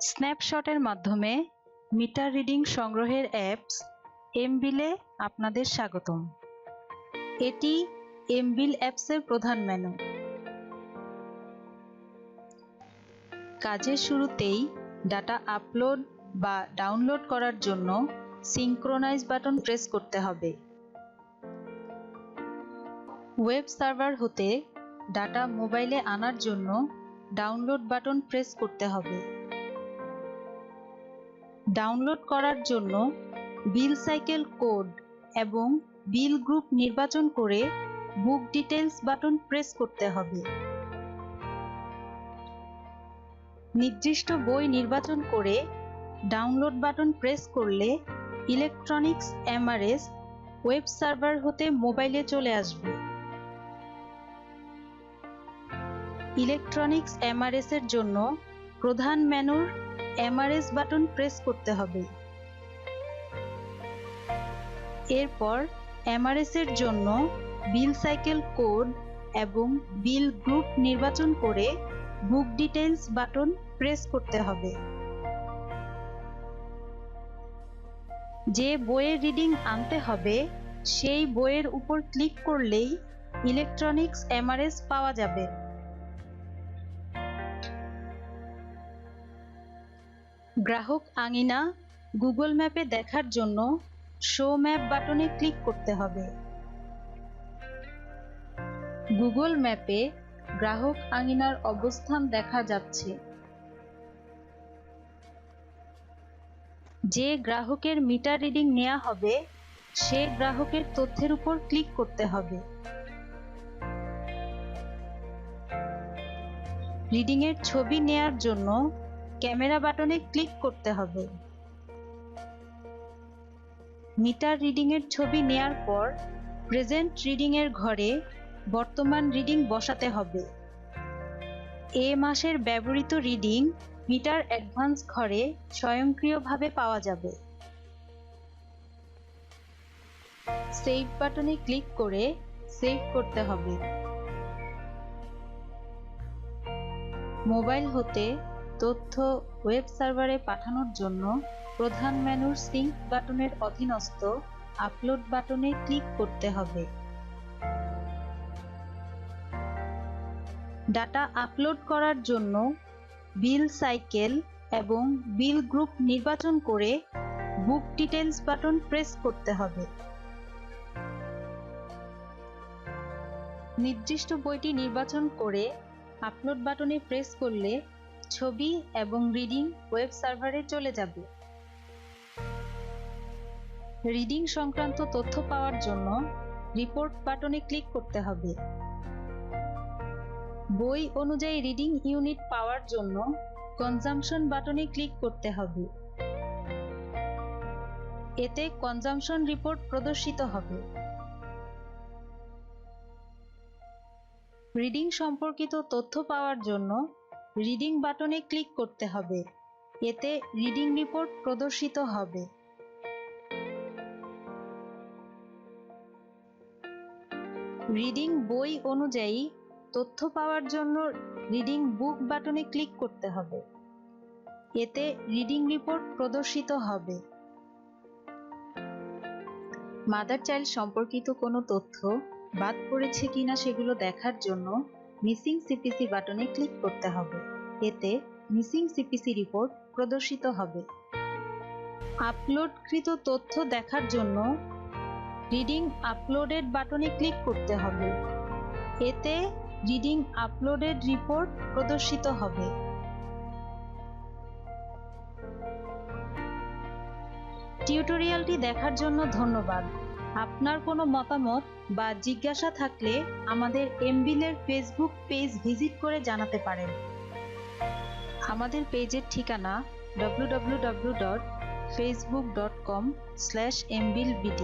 স্ন্যাপশটের মাধ্যমে meter reading সংগ্রহের apps এমবিলে আপনাদের স্বাগতম। এটি এমবিল অ্যাপসের প্রধান মেনু। কাজের শুরুতেই ডাটা আপলোড বা ডাউনলোড করার জন্য সিঙ্ক্রোনাইজ বাটন প্রেস করতে হবে। ওয়েব সার্ভার হতে ডাটা মোবাইলে আনার জন্য ডাউনলোড বাটন প্রেস করতে হবে। ডাউনলোড করার জন্য বিল সাইকেল কোড এবং বিল গ্রুপ নির্বাচন করে বুক ডিটেইলস বাটন প্রেস করতে হবে। নির্দিষ্ট বই নির্বাচন করে ডাউনলোড বাটন প্রেস করলে ইলেকট্রনিক্স এমআরএস ওয়েব সার্ভার হতে মোবাইলে চলে আসবে। ইলেকট্রনিক্স এমআরএস এর জন্য প্রধান মেনুর এমআরএস বাটন প্রেস করতে হবে। এরপর এমআরএস এর জন্য বিল সাইকেল কোড এবং বিল গ্রুপ নির্বাচন করে বুক ডিটেইলস বাটন প্রেস করতে হবে। যে বইয়ের রিডিং আনতে হবে সেই বইয়ের উপর ক্লিক করলেই ইলেকট্রনিক্স এমআরএস পাওয়া যাবে। গ্রাহক আঙিনা গুগল ম্যাপে দেখার জন্য শো ম্যাপ বাটনে ক্লিক করতে হবে। গুগল ম্যাপে গ্রাহক আঙিনার অবস্থান দেখা যাচ্ছে। যে গ্রাহকের মিটার রিডিং নেওয়া হবে সে গ্রাহকের তথ্যের উপর ক্লিক করতে হবে। রিডিং এর ছবি নেয়ার জন্য ক্যামেরা বাটনে ক্লিক করতে হবে। মিটার রিডিং এর ছবি নেয়ার পর প্রেজেন্ট রিডিং এর ঘরে বর্তমান রিডিং বসাতে হবে। এ মাসের ব্যবহৃত রিডিং মিটার অ্যাডভান্স ঘরে স্বয়ংক্রিয়ভাবে পাওয়া যাবে। সেভ বাটনে ক্লিক করে সেভ করতে হবে। মোবাইল হতে তথ্য ওয়েব সার্ভারে পাঠানোর জন্য প্রধান মেনুর সিঙ্ক বাটনের অধীনস্থ আপলোড বাটনে ক্লিক করতে হবে। ডাটা আপলোড করার জন্য বিল সাইকেল এবং বিল গ্রুপ নির্বাচন করে বুক ডিটেইলস বাটন প্রেস করতে হবে। নির্দিষ্ট বইটি নির্বাচন করে আপলোড বাটনে প্রেস করলে ছবি এবং রিডিং ওয়েব সার্ভারে চলে যাবে। রিডিং সংক্রান্ত তথ্য পাওয়ার জন্য রিপোর্ট বাটনে ক্লিক করতে হবে। বই অনুযায়ী রিডিং ইউনিট পাওয়ার জন্য কনজাম্পশন বাটনে ক্লিক করতে হবে। এতে কনজাম্পশন রিপোর্ট প্রদর্শিত হবে। রিডিং সম্পর্কিত তথ্য পাওয়ার জন্য রিডিং বাটনে ক্লিক করতে হবে। এতে রিডিং রিপোর্ট প্রদর্শিত হবে। রিডিং বই অনুযায়ী তথ্য পাওয়ার জন্য রিডিং বুক বাটনে ক্লিক করতে হবে। এতে রিডিং রিপোর্ট প্রদর্শিত হবে। মাদার চাইল্ড সম্পর্কিত কোনো তথ্য বাদ পড়েছে কিনা সেগুলো দেখার জন্য মিসিং সিপিসি বাটনে ক্লিক করতে হবে। এতে মিসিং সিপিসি রিপোর্ট প্রদর্শিত হবে। আপলোডকৃত তথ্য দেখার জন্য রিডিং আপলোডেড বাটনে ক্লিক করতে হবে। এতে রিডিং আপলোডেড রিপোর্ট প্রদর্শিত হবে। টিউটোরিয়ালটি দেখার জন্য ধন্যবাদ। আপনার কোনো মতামত বা জিজ্ঞাসা থাকলে আমাদের এমবিলের ফেসবুক পেজ ভিজিট করে জানাতে পারেন। আমাদের পেজের ঠিকানা www.facebook.com/mbilbd।